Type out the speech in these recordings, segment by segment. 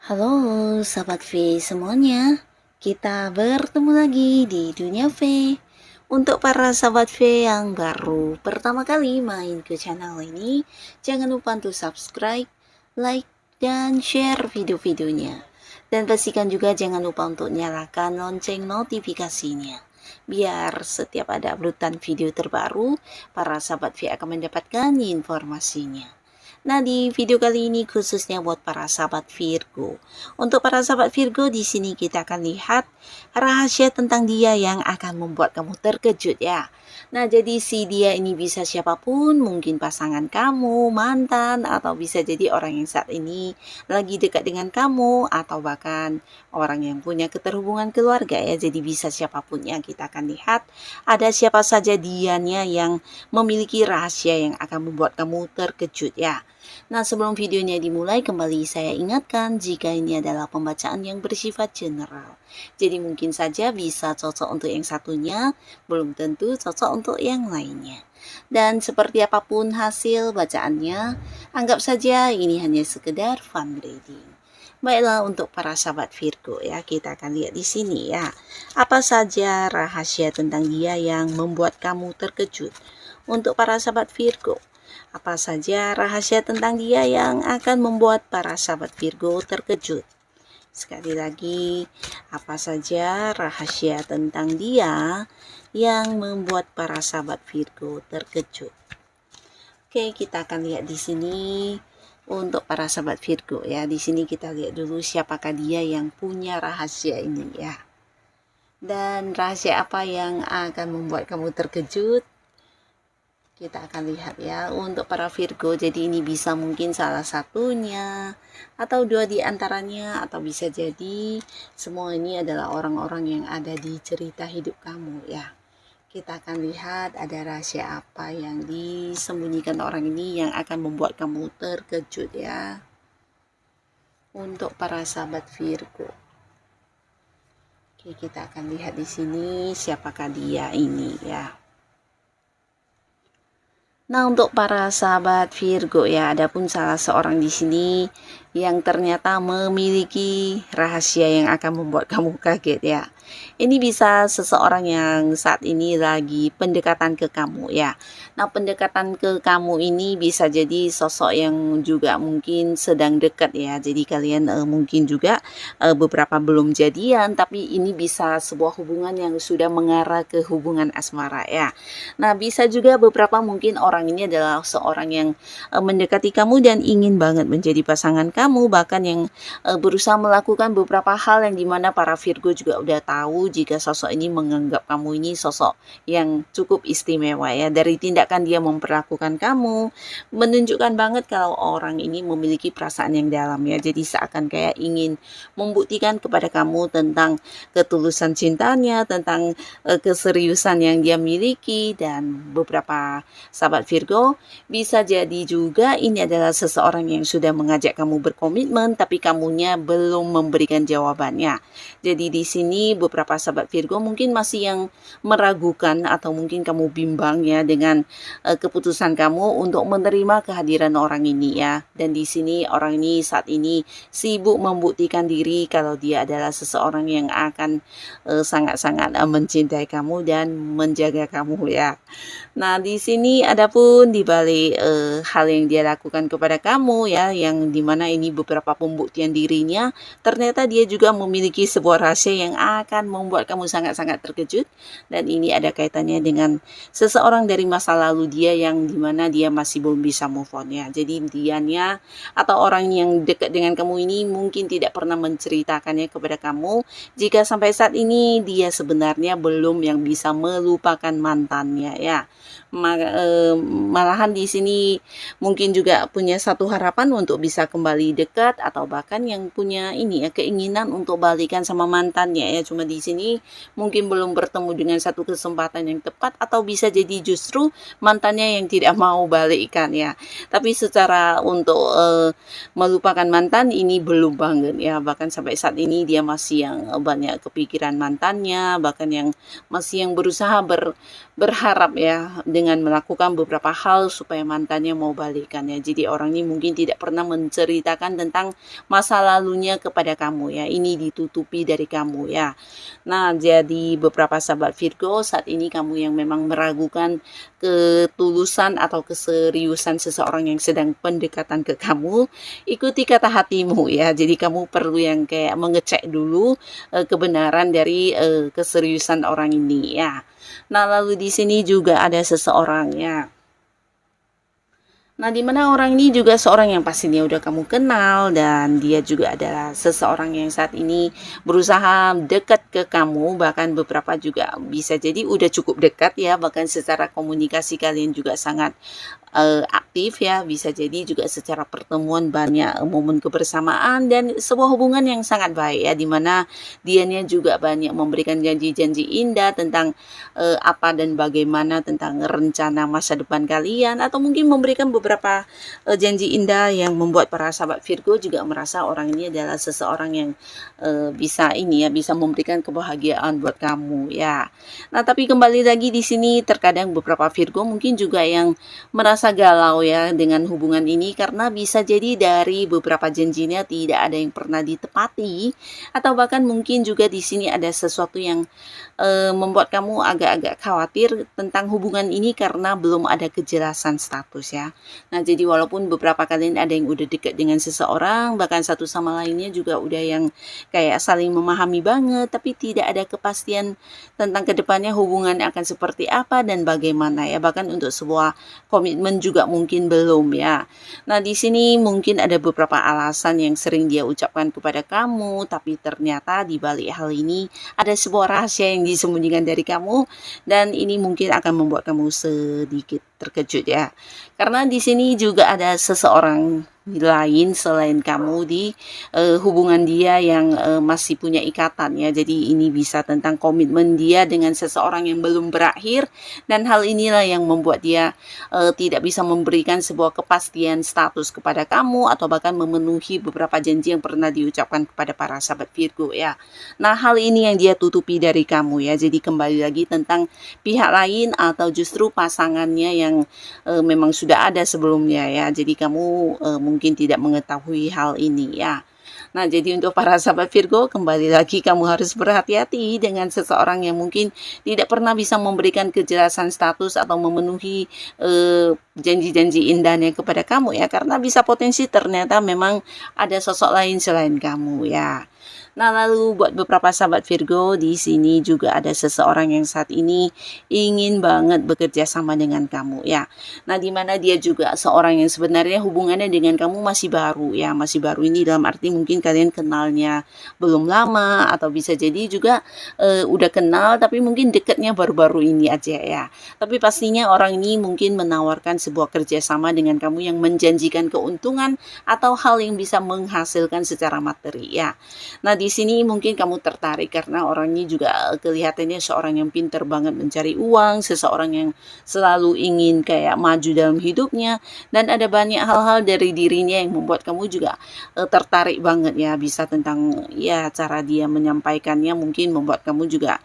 Halo sahabat V semuanya, kita bertemu lagi di Dunia V. Untuk para sahabat V yang baru pertama kali main ke channel ini, jangan lupa untuk subscribe, like, dan share video-videonya. Dan pastikan juga jangan lupa untuk nyalakan lonceng notifikasinya. Biar setiap ada uploadan video terbaru, para sahabat V akan mendapatkan informasinya. Nah, di video kali ini khususnya buat para sahabat Virgo. Untuk para sahabat Virgo, di sini kita akan lihat rahasia tentang dia yang akan membuat kamu terkejut ya. Nah, jadi si dia ini bisa siapapun, mungkin pasangan kamu, mantan, atau bisa jadi orang yang saat ini lagi dekat dengan kamu, atau bahkan orang yang punya keterhubungan keluarga ya. Jadi bisa siapapun yang kita akan lihat. Ada siapa saja dianya yang memiliki rahasia yang akan membuat kamu terkejut ya. Nah, sebelum videonya dimulai, kembali saya ingatkan jika ini adalah pembacaan yang bersifat general. Jadi mungkin saja bisa cocok untuk yang satunya, belum tentu cocok untuk yang lainnya. Dan seperti apapun hasil bacaannya, anggap saja ini hanya sekedar fun reading. Baiklah, untuk para sahabat Virgo ya, kita akan lihat di sini ya. Apa saja rahasia tentang dia yang membuat kamu terkejut? Untuk para sahabat Virgo, apa saja rahasia tentang dia yang akan membuat para sahabat Virgo terkejut? Sekali lagi, apa saja rahasia tentang dia yang membuat para sahabat Virgo terkejut? Oke, kita akan lihat di sini untuk para sahabat Virgo ya. Di sini kita lihat dulu siapakah dia yang punya rahasia ini ya. Dan rahasia apa yang akan membuat kamu terkejut? Kita akan lihat ya untuk para Virgo. Jadi ini bisa mungkin salah satunya atau dua di antaranya, atau bisa jadi semua ini adalah orang-orang yang ada di cerita hidup kamu ya. Kita akan lihat ada rahasia apa yang disembunyikan orang ini yang akan membuat kamu terkejut ya. Untuk para sahabat Virgo. Oke, kita akan lihat di sini siapakah dia ini ya. Nah, untuk para sahabat Virgo ya, ada pun salah seorang di sini yang ternyata memiliki rahasia yang akan membuat kamu kaget ya. Ini bisa seseorang yang saat ini lagi pendekatan ke kamu ya. Nah, pendekatan ke kamu ini bisa jadi sosok yang juga mungkin sedang dekat ya. Jadi kalian mungkin juga beberapa belum jadian, tapi ini bisa sebuah hubungan yang sudah mengarah ke hubungan asmara ya. Nah, bisa juga beberapa mungkin orang ini adalah seorang yang mendekati kamu dan ingin banget menjadi pasangan kamu, bahkan yang berusaha melakukan beberapa hal yang dimana para Virgo juga udah tahu jika sosok ini menganggap kamu ini sosok yang cukup istimewa ya. Dari tindakan dia memperlakukan kamu, menunjukkan banget kalau orang ini memiliki perasaan yang dalam ya. Jadi seakan kayak ingin membuktikan kepada kamu tentang ketulusan cintanya, tentang keseriusan yang dia miliki. Dan beberapa sahabat Virgo, bisa jadi juga ini adalah seseorang yang sudah mengajak kamu berkomitmen tapi kamunya belum memberikan jawabannya. Jadi di sini beberapa sahabat Virgo mungkin masih yang meragukan atau mungkin kamu bimbang ya dengan keputusan kamu untuk menerima kehadiran orang ini ya. Dan di sini orang ini saat ini sibuk membuktikan diri kalau dia adalah seseorang yang akan sangat-sangat mencintai kamu dan menjaga kamu ya. Nah, di sini adapun di balik hal yang dia lakukan kepada kamu ya, yang dimana ini beberapa pembuktian dirinya, ternyata dia juga memiliki sebuah rahasia yang akan membuat kamu sangat-sangat terkejut. Dan ini ada kaitannya dengan seseorang dari masa lalu dia yang dimana dia masih belum bisa move on ya. Jadi dianya atau orang yang dekat dengan kamu ini mungkin tidak pernah menceritakannya kepada kamu jika sampai saat ini dia sebenarnya belum yang bisa melupakan mantannya ya. Malahan di sini mungkin juga punya satu harapan untuk bisa kembali dekat, atau bahkan yang punya ini ya keinginan untuk balikan sama mantannya ya. Cuma di sini mungkin belum bertemu dengan satu kesempatan yang tepat, atau bisa jadi justru mantannya yang tidak mau balikan ya. Tapi secara untuk melupakan mantan ini belum banget ya. Bahkan sampai saat ini dia masih yang banyak kepikiran mantannya, bahkan yang masih yang berusaha berharap ya dengan melakukan beberapa hal supaya mantannya mau balikan ya. Jadi orang ini mungkin tidak pernah menceritakan tentang masa lalunya kepada kamu ya. Ini ditutupi dari kamu ya. Nah, jadi beberapa sahabat Virgo, saat ini kamu yang memang meragukan ketulusan atau keseriusan seseorang yang sedang pendekatan ke kamu, ikuti kata hatimu ya. Jadi kamu perlu yang kayak mengecek dulu kebenaran dari keseriusan orang ini ya. Nah, lalu di sini juga ada seseorang ya. Nah, di mana orang ini juga seorang yang pastinya udah kamu kenal, dan dia juga adalah seseorang yang saat ini berusaha dekat ke kamu, bahkan beberapa juga bisa jadi udah cukup dekat ya, bahkan secara komunikasi kalian juga sangat aktif ya, bisa jadi juga secara pertemuan banyak momen kebersamaan dan sebuah hubungan yang sangat baik ya, dimana dianya juga banyak memberikan janji-janji indah tentang apa dan bagaimana tentang rencana masa depan kalian, atau mungkin memberikan beberapa janji indah yang membuat para sahabat Virgo juga merasa orang ini adalah seseorang yang bisa ini ya, bisa memberikan kebahagiaan buat kamu ya. Nah, tapi kembali lagi di sini terkadang beberapa Virgo mungkin juga yang merasa galau ya dengan hubungan ini, karena bisa jadi dari beberapa janjinya tidak ada yang pernah ditepati, atau bahkan mungkin juga di sini ada sesuatu yang membuat kamu agak-agak khawatir tentang hubungan ini karena belum ada kejelasan status ya. Nah, jadi walaupun beberapa kalian ada yang udah dekat dengan seseorang, bahkan satu sama lainnya juga udah yang kayak saling memahami banget, tapi tidak ada kepastian tentang kedepannya hubungan akan seperti apa dan bagaimana ya. Bahkan untuk sebuah komitmen juga mungkin belum ya. Nah, di sini mungkin ada beberapa alasan yang sering dia ucapkan kepada kamu, tapi ternyata di balik hal ini ada sebuah rahasia yang disembunyikan dari kamu, dan ini mungkin akan membuat kamu sedikit terkejut ya. Karena di sini juga ada seseorang lain selain kamu di hubungan dia yang masih punya ikatan ya. Jadi ini bisa tentang komitmen dia dengan seseorang yang belum berakhir, dan hal inilah yang membuat dia tidak bisa memberikan sebuah kepastian status kepada kamu, atau bahkan memenuhi beberapa janji yang pernah diucapkan kepada para sahabat Virgo ya. Nah, hal ini yang dia tutupi dari kamu ya. Jadi kembali lagi tentang pihak lain atau justru pasangannya yang memang sudah ada sebelumnya ya. Jadi kamu mungkin tidak mengetahui hal ini ya. Nah, jadi untuk para sahabat Virgo, kembali lagi kamu harus berhati-hati dengan seseorang yang mungkin tidak pernah bisa memberikan kejelasan status atau memenuhi janji-janji indahnya kepada kamu ya, karena bisa potensi ternyata memang ada sosok lain selain kamu ya. Nah, lalu buat beberapa sahabat Virgo, di sini juga ada seseorang yang saat ini ingin banget bekerja sama dengan kamu ya. Nah, di mana dia juga seorang yang sebenarnya hubungannya dengan kamu masih baru ya. Masih baru ini dalam arti mungkin kalian kenalnya belum lama, atau bisa jadi juga udah kenal tapi mungkin dekatnya baru-baru ini aja ya. Tapi pastinya orang ini mungkin menawarkan sebuah kerjasama dengan kamu yang menjanjikan keuntungan atau hal yang bisa menghasilkan secara materi ya. Nah, di sini mungkin kamu tertarik karena orang ini juga kelihatannya seorang yang pintar banget mencari uang, seseorang yang selalu ingin kayak maju dalam hidupnya, dan ada banyak hal-hal dari dirinya yang membuat kamu juga tertarik banget ya. Bisa tentang ya cara dia menyampaikannya mungkin membuat kamu juga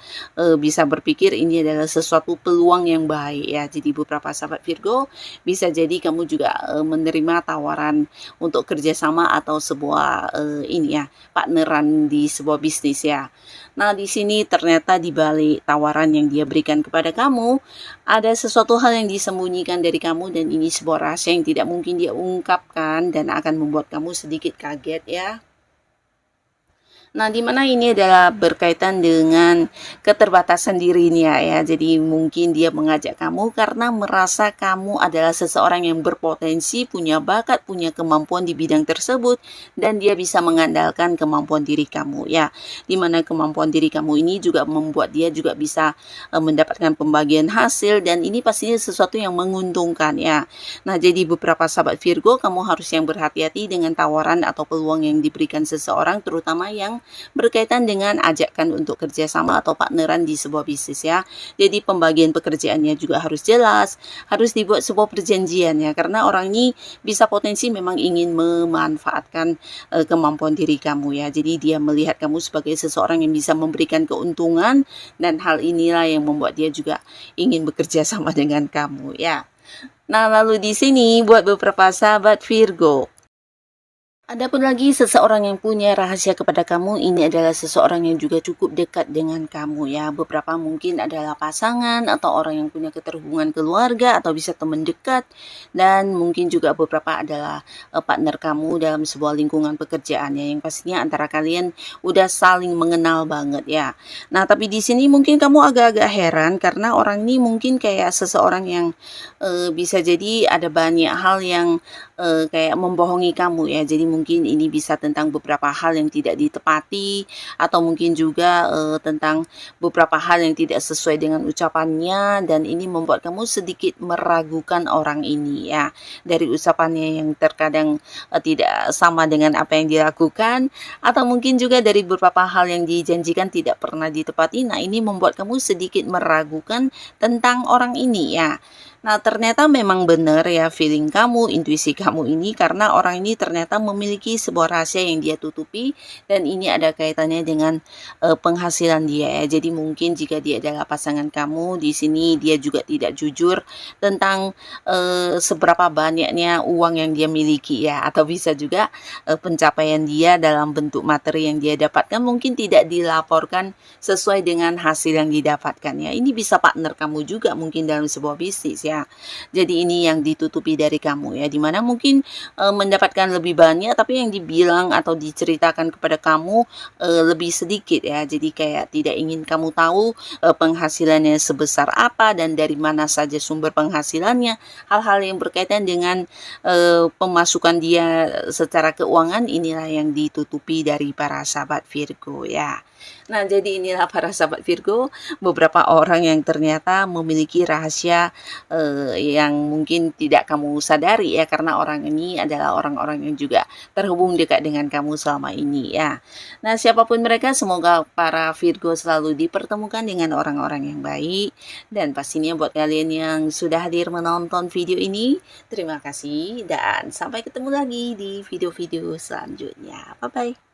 bisa berpikir ini adalah sesuatu peluang yang baik ya. Jadi beberapa sahabat Virgo, bisa jadi kamu juga menerima tawaran untuk kerjasama atau sebuah ini ya, partneran di sebuah bisnis ya. Nah, di sini ternyata di balik tawaran yang dia berikan kepada kamu, ada sesuatu hal yang disembunyikan dari kamu, dan ini sebuah rahasia yang tidak mungkin dia ungkapkan dan akan membuat kamu sedikit kaget ya. Nah, di mana ini adalah berkaitan dengan keterbatasan dirinya ya. Jadi mungkin dia mengajak kamu karena merasa kamu adalah seseorang yang berpotensi, punya bakat, punya kemampuan di bidang tersebut, dan dia bisa mengandalkan kemampuan diri kamu ya. Di mana kemampuan diri kamu ini juga membuat dia juga bisa mendapatkan pembagian hasil, dan ini pastinya sesuatu yang menguntungkan ya. Nah, jadi beberapa sahabat Virgo, kamu harus yang berhati-hati dengan tawaran atau peluang yang diberikan seseorang, terutama yang yang berkaitan dengan ajakan untuk kerjasama atau partneran di sebuah bisnis ya. Jadi pembagian pekerjaannya juga harus jelas, harus dibuat sebuah perjanjian ya, karena orang ini bisa potensi memang ingin memanfaatkan kemampuan diri kamu ya. Jadi dia melihat kamu sebagai seseorang yang bisa memberikan keuntungan, dan hal inilah yang membuat dia juga ingin bekerja sama dengan kamu ya. Nah, lalu di sini buat beberapa sahabat Virgo, adapun lagi seseorang yang punya rahasia kepada kamu, ini adalah seseorang yang juga cukup dekat dengan kamu ya. Beberapa mungkin adalah pasangan atau orang yang punya keterhubungan keluarga atau bisa teman dekat, dan mungkin juga beberapa adalah partner kamu dalam sebuah lingkungan pekerjaan ya, yang pastinya antara kalian udah saling mengenal banget ya. Nah, tapi di sini mungkin kamu agak-agak heran karena orang ini mungkin kayak seseorang yang bisa jadi ada banyak hal yang kayak membohongi kamu ya. Jadi mungkin ini bisa tentang beberapa hal yang tidak ditepati, atau mungkin juga tentang beberapa hal yang tidak sesuai dengan ucapannya, dan ini membuat kamu sedikit meragukan orang ini ya. Dari ucapannya yang terkadang tidak sama dengan apa yang dilakukan, atau mungkin juga dari beberapa hal yang dijanjikan tidak pernah ditepati. Nah, ini membuat kamu sedikit meragukan tentang orang ini ya. Nah, ternyata memang benar ya feeling kamu, intuisi kamu ini, karena orang ini ternyata memiliki sebuah rahasia yang dia tutupi, dan ini ada kaitannya dengan penghasilan dia ya. Jadi mungkin jika dia adalah pasangan kamu, di sini dia juga tidak jujur tentang seberapa banyaknya uang yang dia miliki ya, atau bisa juga pencapaian dia dalam bentuk materi yang dia dapatkan mungkin tidak dilaporkan sesuai dengan hasil yang didapatkan ya. Ini bisa partner kamu juga mungkin dalam sebuah bisnis ya. Jadi ini yang ditutupi dari kamu ya, dimana mungkin mendapatkan lebih banyak, tapi yang dibilang atau diceritakan kepada kamu lebih sedikit ya. Jadi kayak tidak ingin kamu tahu penghasilannya sebesar apa dan dari mana saja sumber penghasilannya. Hal-hal yang berkaitan dengan pemasukan dia secara keuangan, inilah yang ditutupi dari para sahabat Virgo ya. Nah, jadi inilah para sahabat Virgo, beberapa orang yang ternyata memiliki rahasia yang mungkin tidak kamu sadari ya, karena orang ini adalah orang-orang yang juga terhubung dekat dengan kamu selama ini ya. Nah, siapapun mereka, semoga para Virgo selalu dipertemukan dengan orang-orang yang baik, dan pastinya buat kalian yang sudah hadir menonton video ini, terima kasih dan sampai ketemu lagi di video-video selanjutnya. Bye-bye.